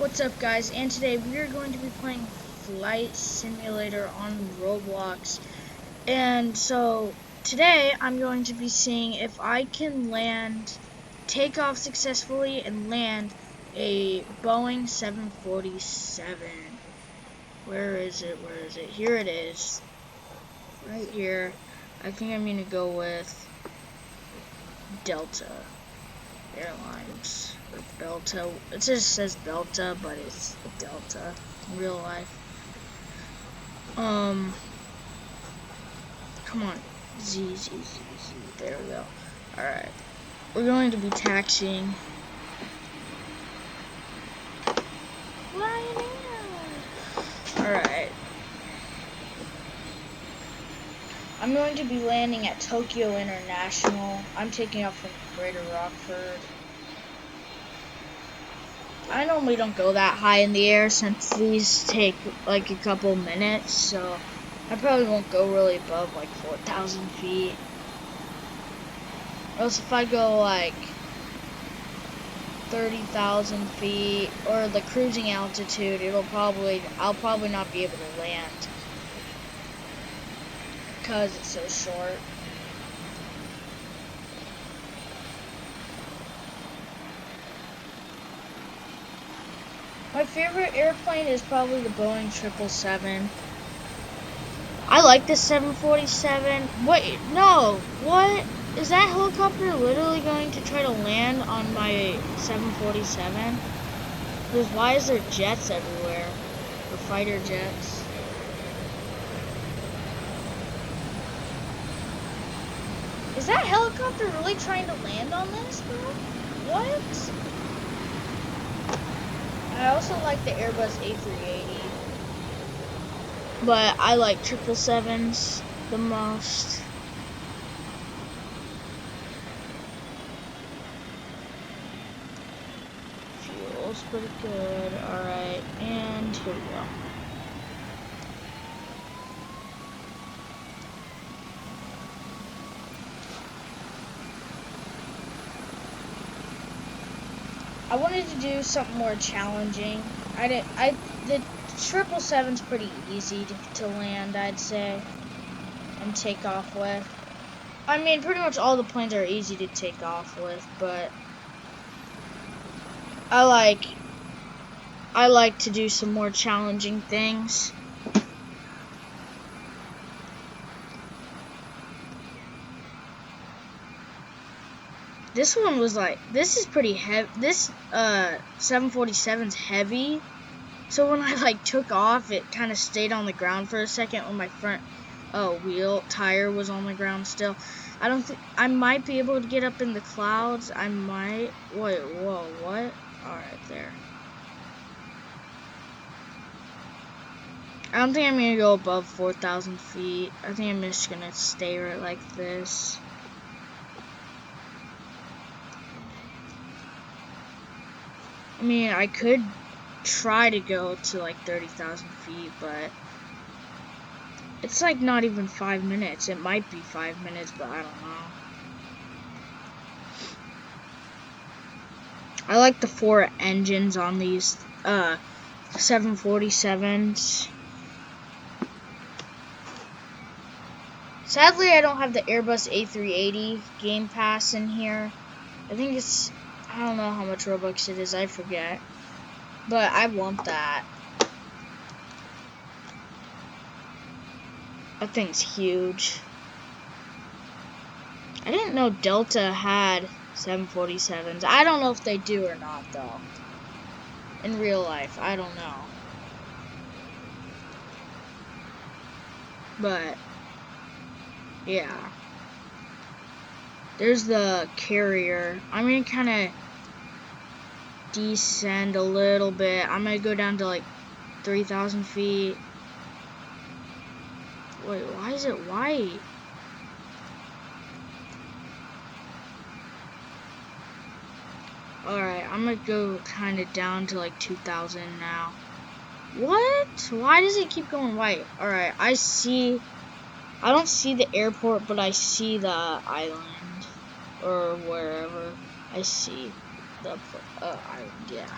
What's up, guys? And today we are going to be playing Flight Simulator on Roblox. And so today I'm going to be seeing if I can take off successfully and land a Boeing 747. Where is it? Where is it? Here it is. Right here. I think I'm going to go with Delta Airlines. Or Delta. It just says Delta, but it's Delta in real life. Come on. Z. There we go. Alright. We're going to be taxiing. Alright. I'm going to be landing at Tokyo International. I'm taking off from Greater Rockford. I normally don't go that high in the air since these take like a couple minutes, so I probably won't go really above like 4,000 feet. Or else if I go like 30,000 feet or the cruising altitude, I'll probably not be able to land because it's so short. My favorite airplane is probably the Boeing 777. I like the 747. Wait, no, what? Is that helicopter literally going to try to land on my 747? Because why is there jets everywhere? Or fighter jets? Is that helicopter really trying to land on this, bro? What? I also like the Airbus A380. But I like 777s the most. Fuel's pretty good. Alright, and here we go. I wanted to do something more challenging. The 777's pretty easy to land, I'd say, and take off with. I mean, pretty much all the planes are easy to take off with, but I like to do some more challenging things. This one was like, this is pretty heavy. This 747's heavy. So when I took off, it kind of stayed on the ground for a second when my front wheel tire was on the ground still. I don't think I might be able to get up in the clouds. I might. Wait, whoa, what? Alright, there. I don't think I'm gonna go above 4,000 feet. I think I'm just gonna stay right like this. I mean, I could try to go to like 30,000 feet, but it's like not even 5 minutes. It might be 5 minutes, but I don't know. I like the 4 engines on these 747s. Sadly, I don't have the Airbus A380 Game Pass in here. I think it's, I don't know how much Robux it is, I forget. But I want that. That thing's huge. I didn't know Delta had 747s. I don't know if they do or not, though. In real life, I don't know. But yeah. There's the carrier. I'm gonna kind of descend a little bit. I'm gonna go down to like 3,000 feet. Wait, why is it white? Alright, I'm gonna go kind of down to like 2,000 now. What? Why does it keep going white? Alright, I don't see the airport, but I see the island. Or wherever. I see the island, yeah.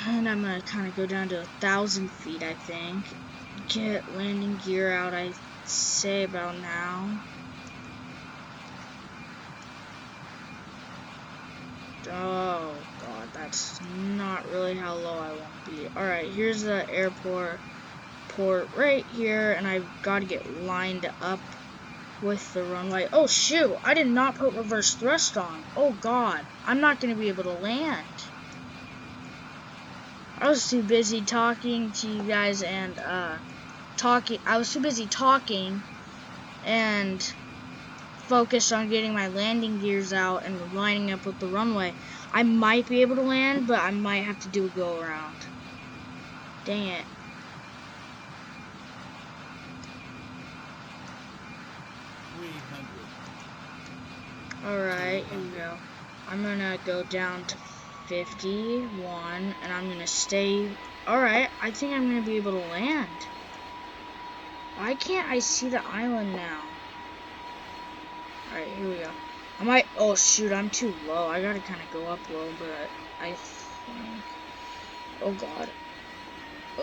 And I'm gonna kind of go down to 1,000 feet, I think. Get landing gear out, I say about now. Oh god, that's not really how low I want to be. Alright, here's the airport right here, and I've got to get lined up with the runway. Oh shoot, I did not put reverse thrust on. Oh god, I'm not going to be able to land. I was too busy talking to you guys and I was too busy talking and focused on getting my landing gears out and lining up with the runway. I might be able to land, but I might have to do a go around. Dang it. Alright, here we go. I'm gonna go down to 51 and I'm gonna stay. Alright, I think I'm gonna be able to land. Why can't I see the island now? Alright, here we go. I might. Oh shoot, I'm too low. I gotta kind of go up a little bit. I think. Oh god.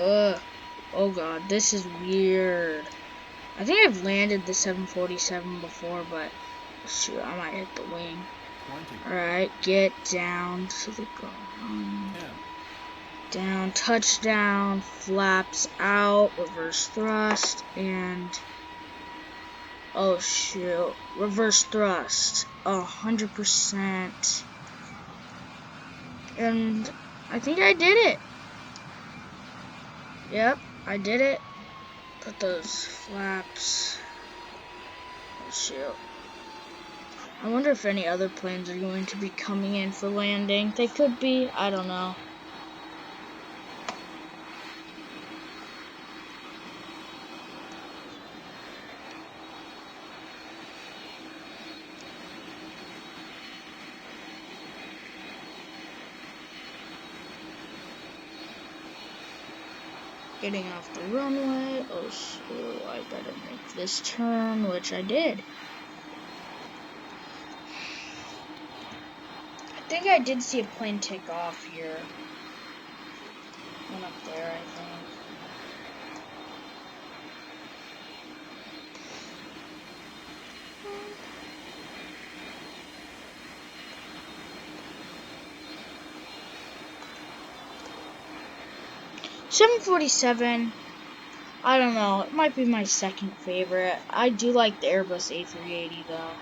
Ugh. Oh god, this is weird. I think I've landed the 747 before, but shoot, I might hit the wing. Alright, get down to the ground. Down, touchdown, flaps out, reverse thrust, and oh shoot, reverse thrust, 100%. And I think I did it. Yep, I did it. Put those flaps. Oh shoot. I wonder if any other planes are going to be coming in for landing. They could be, I don't know. Getting off the runway. Oh shoot, I better make this turn, which I did. I think I did see a plane take off here. One up there, I think. $747. I don't know. It might be my second favorite. I do like the Airbus A380 though.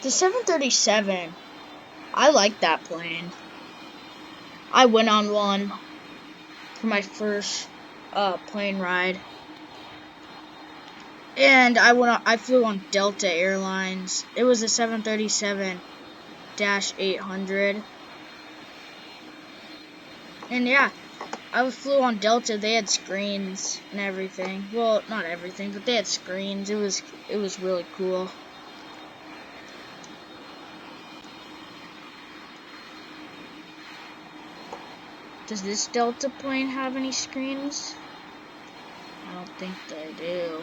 The 737, I like that plane. I went on one for my first plane ride. And I flew on Delta Airlines. It was a 737-800. And yeah, I flew on Delta. They had screens and everything. Well, not everything, but they had screens. It was really cool. Does this Delta plane have any screens? I don't think they do.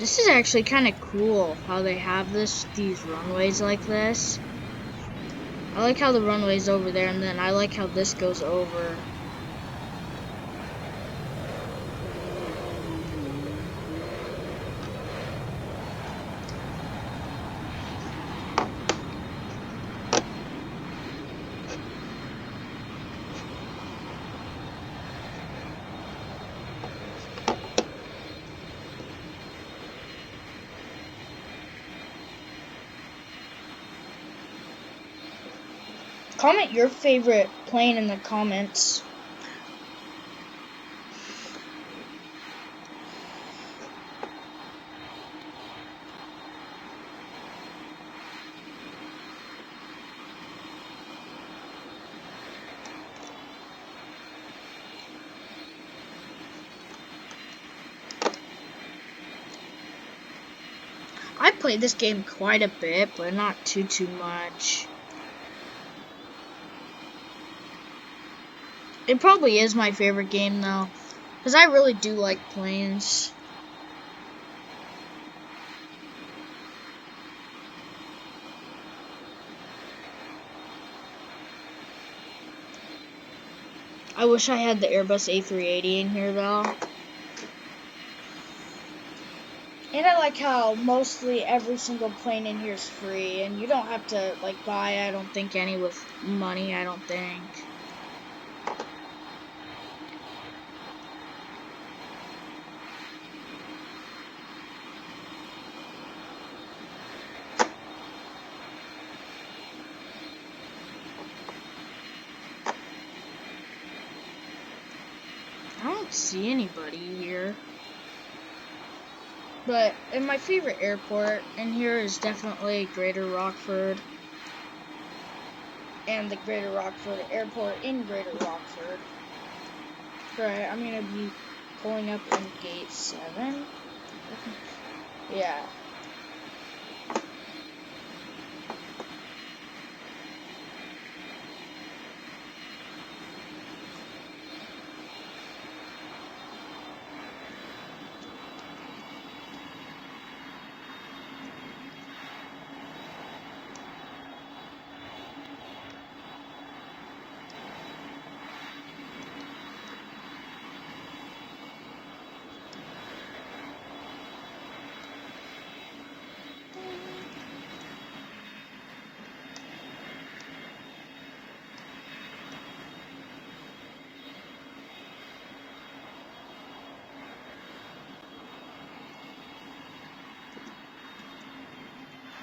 This is actually kind of cool how they have these runways like this. I like how the runway's over there, and then I like how this goes over. Comment your favorite plane in the comments. I played this game quite a bit, but not too much. It probably is my favorite game though, because I really do like planes. I wish I had the Airbus A380 in here though. And I like how mostly every single plane in here is free, and you don't have to like buy, I don't think, any with money, I don't think. I don't see anybody here. But in my favorite airport in here is definitely Greater Rockford. And the Greater Rockford Airport in Greater Rockford. Right, I'm gonna be pulling up in gate 7. Yeah.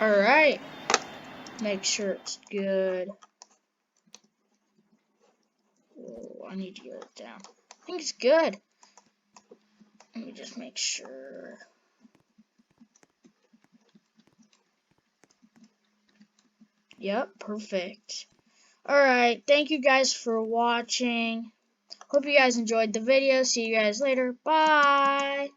Alright. Make sure it's good. Oh, I need to get it down. I think it's good. Let me just make sure. Yep, perfect. Alright, thank you guys for watching. Hope you guys enjoyed the video. See you guys later. Bye!